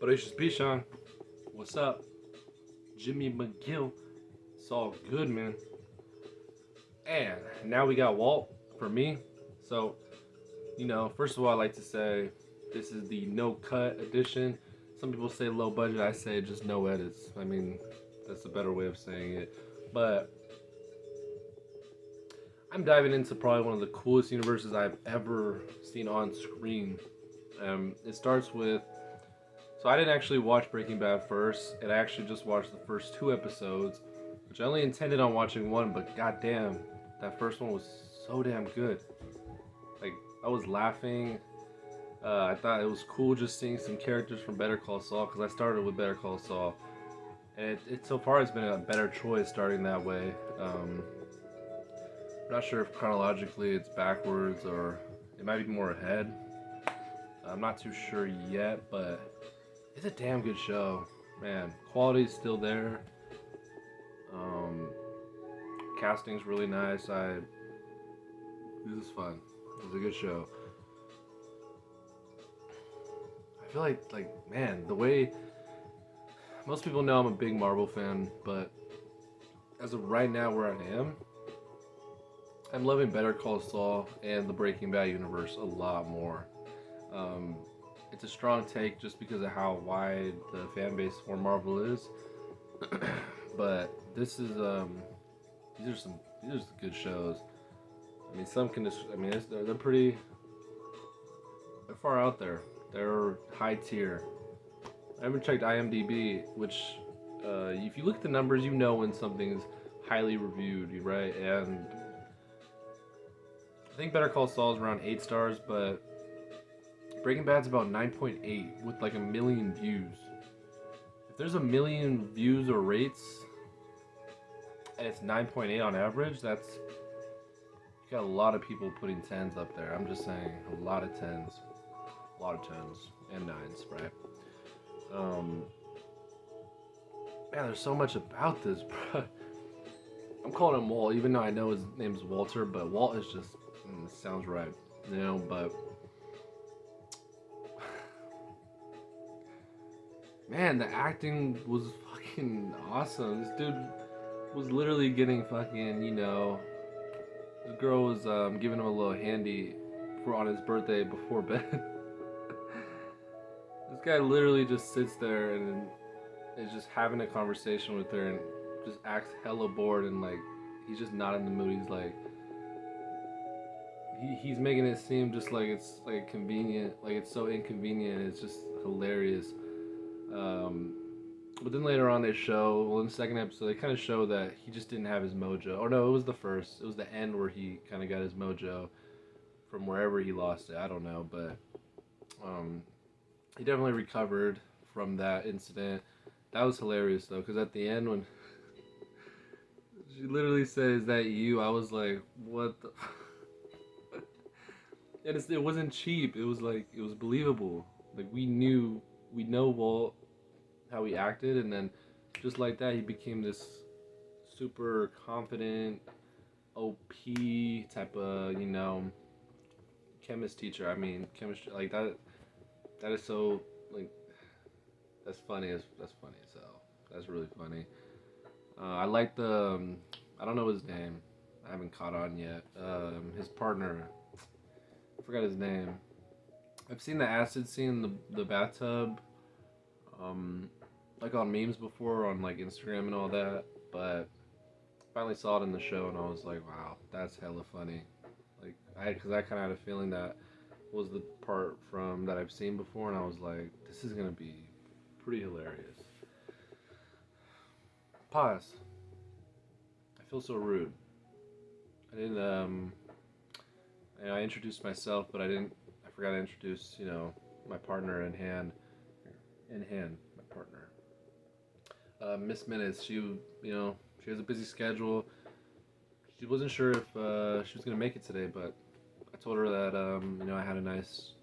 Bodacious B. Sean, what's up? Jimmy McGill, it's all good, man. And now we got Walt for me. So, first of all, I like to say this is the no cut edition. Some people say low budget, I say just no edits. I mean, that's a better way of saying it. But I'm diving into probably one of the coolest universes I've ever seen on screen. It starts with. So I didn't actually watch Breaking Bad first, and I actually just watched the first two episodes, which I only intended on watching one, but goddamn, that first one was so damn good. Like, I was laughing. I thought it was cool just seeing some characters from Better Call Saul, because I started with Better Call Saul. And it so far has been a better choice starting that way. I'm not sure if chronologically it's backwards or it might be more ahead. I'm not too sure yet, but it's a damn good show, man. Quality's still there. Casting's really nice. This is fun. It's a good show. I feel like man, the way most people know I'm a big Marvel fan, but as of right now, where I am, I'm loving Better Call Saul and the Breaking Bad universe a lot more. It's a strong take just because of how wide the fan base for Marvel is. But these are some good shows. I mean, some can just, I mean, they're pretty, they're far out there. They're high tier. I haven't checked IMDb, which if you look at the numbers, you know when something's highly reviewed, right? And I think Better Call Saul is around 8 stars, but Breaking Bad's about 9.8 with like 1 million views. If there's 1 million views or rates and it's 9.8 on average, you got a lot of people putting 10s up there. I'm just saying, a lot of 10s and 9s, right? Man, there's so much about this, bro. I'm calling him Walt, even though I know his name's Walter, but Walt is just sounds right, but. Man, the acting was fucking awesome. This dude was literally getting fucking, the girl was giving him a little handy on his birthday before bed. This guy literally just sits there and is just having a conversation with her and just acts hella bored and like he's just not in the mood. He's like he's making it seem just like it's like convenient, like it's so inconvenient. It's just hilarious. But then later on in the second episode, they kind of show that he just didn't have his mojo. Or no, it was the first. It was the end where he kind of got his mojo from wherever he lost it. I don't know, but he definitely recovered from that incident. That was hilarious though, because at the end when she literally says, "Is that you?" I was like, "What the?" And it wasn't cheap. It was like it was believable. Like we know Walt, how he acted, and then just like that he became this super confident OP type of chemist teacher. I mean chemistry like that is so like that's funny. That's funny as hell. That's really funny. I like the I don't know his name. I haven't caught on yet. His partner, I forgot his name. I've seen the acid scene in the bathtub, like on memes before on like Instagram and all that, but finally saw it in the show and I was like, wow, that's hella funny. Like because I kind of had a feeling that was the part from that I've seen before, and I was like, this is gonna be pretty hilarious. Pause. I feel so rude. I didn't I introduced myself, but I forgot to introduce, my partner in hand, my partner. Miss Minutes, she has a busy schedule. She wasn't sure if she was gonna make it today, but I told her that I had a nice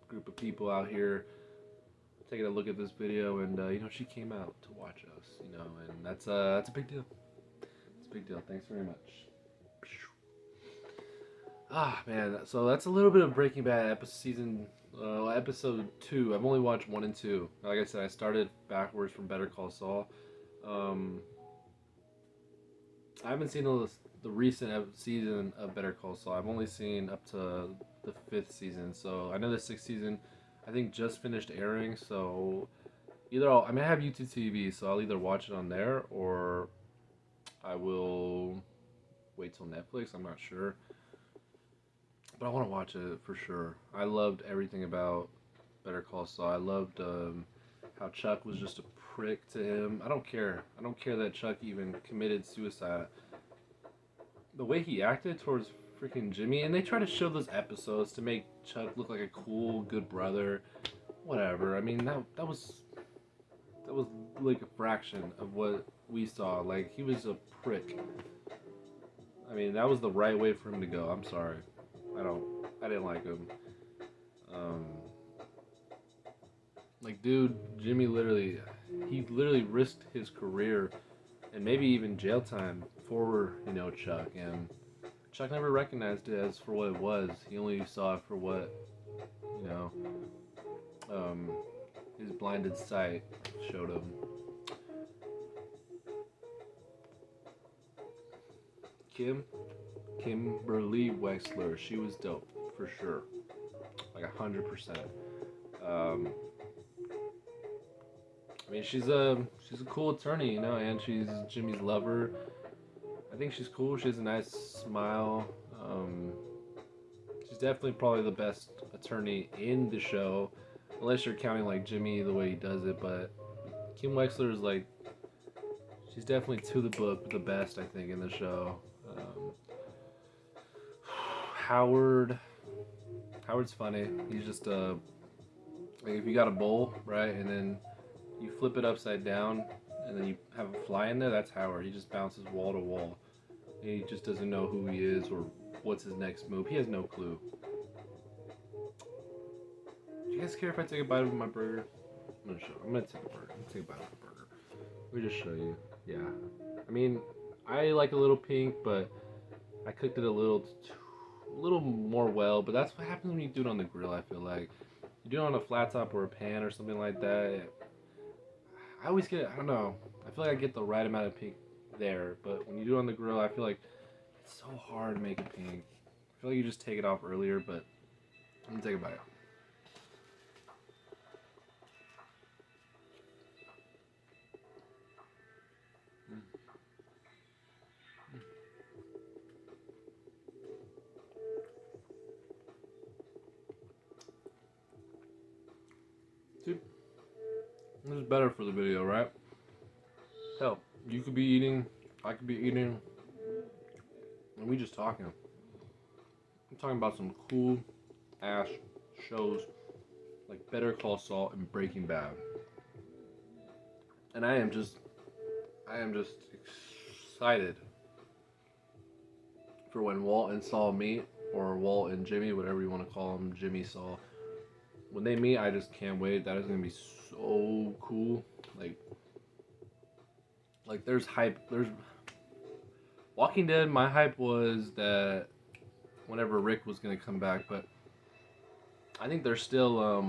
group of people out here taking a look at this video, and she came out to watch us, and that's a big deal. It's a big deal. Thanks very much. Ah man, so that's a little bit of Breaking Bad season Episode 2. I've only watched 1 and 2. Like I said, I started backwards from Better Call Saul. Um, I haven't seen the recent season of Better Call Saul. I've only seen up to the 5th season. So I know the 6th season, I think, just finished airing. So I mean, I have YouTube TV, so I'll either watch it on there or I will wait till Netflix. I'm not sure. But I want to watch it for sure. I loved everything about Better Call Saul. I loved how Chuck was just a prick to him. I don't care. I don't care that Chuck even committed suicide. The way he acted towards freaking Jimmy, and they try to show those episodes to make Chuck look like a cool, good brother. Whatever. I mean, that was like a fraction of what we saw. Like, he was a prick. I mean, that was the right way for him to go. I'm sorry. I didn't like him. Like, dude, Jimmy he literally risked his career and maybe even jail time for, Chuck. And Chuck never recognized it as for what it was. He only saw it for what, you know, his blinded sight showed him. Kimberly Wexler, she was dope for sure, like 100%. I mean, she's a cool attorney, and she's Jimmy's lover. I think she's cool. She has a nice smile. She's definitely probably the best attorney in the show, unless you're counting like Jimmy the way he does it. But Kim Wexler is like, she's definitely to the book the best, I think, in the show. Howard's funny. He's just like, if you got a bowl, right, and then you flip it upside down, and then you have a fly in there, that's Howard. He just bounces wall to wall. He just doesn't know who he is or what's his next move. He has no clue. Do you guys care if I take a bite of my burger? I'm gonna take a burger. I'm gonna take a bite of the burger. Let me just show you. Yeah. I mean, I like a little pink, but I cooked it a little more well. But that's what happens when you do it on the grill, I feel like. You do it on a flat top or a pan or something like that. I always get, I don't know, I feel like I get the right amount of pink there, but when you do it on the grill, I feel like it's so hard to make it pink. I feel like you just take it off earlier, but I'm gonna take a bite. See, this is better for the video, right? Hell, you could be eating, I could be eating, and we just talking. I'm talking about some cool ass shows like Better Call Saul and Breaking Bad. And I am just excited for when Walt and Saul meet, or Walt and Jimmy, whatever you want to call them, Jimmy, Saul. When they meet, I just can't wait. That is gonna be so cool. Like there's hype. There's Walking Dead. My hype was that whenever Rick was gonna come back, but I think they're still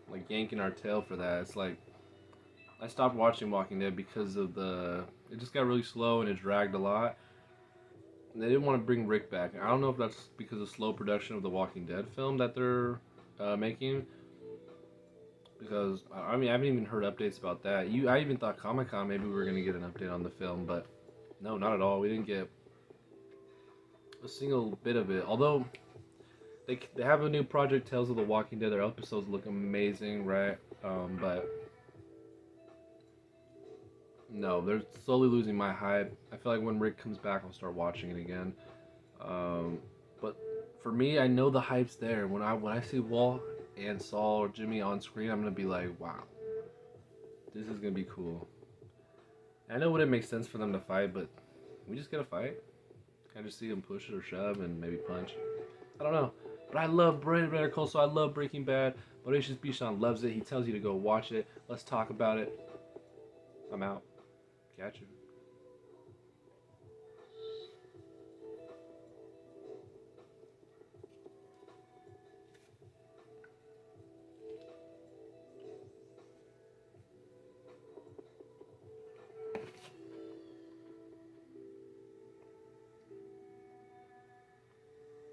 like yanking our tail for that. It's like I stopped watching Walking Dead because of it just got really slow and it dragged a lot. And they didn't want to bring Rick back. I don't know if that's because of slow production of the Walking Dead film that they're making. Because I mean, I haven't even heard updates about that. I even thought Comic-Con maybe we were gonna get an update on the film, but no, not at all. We didn't get a single bit of it. Although they have a new project, Tales of the Walking Dead. Their episodes look amazing, right? But no, they're slowly losing my hype. I feel like when Rick comes back, I'll start watching it again. But for me, I know the hype's there. When I see Walt and Saul or Jimmy on screen, I'm gonna be like, wow, this is gonna be cool. I know it wouldn't make sense for them to fight, but we just gotta fight. Can I just see them push it or shove and maybe punch? I don't know. But I love Better Call Saul. I love Breaking Bad. Bodacious Bishan loves it. He tells you to go watch it. Let's talk about it. I'm out. Catch you.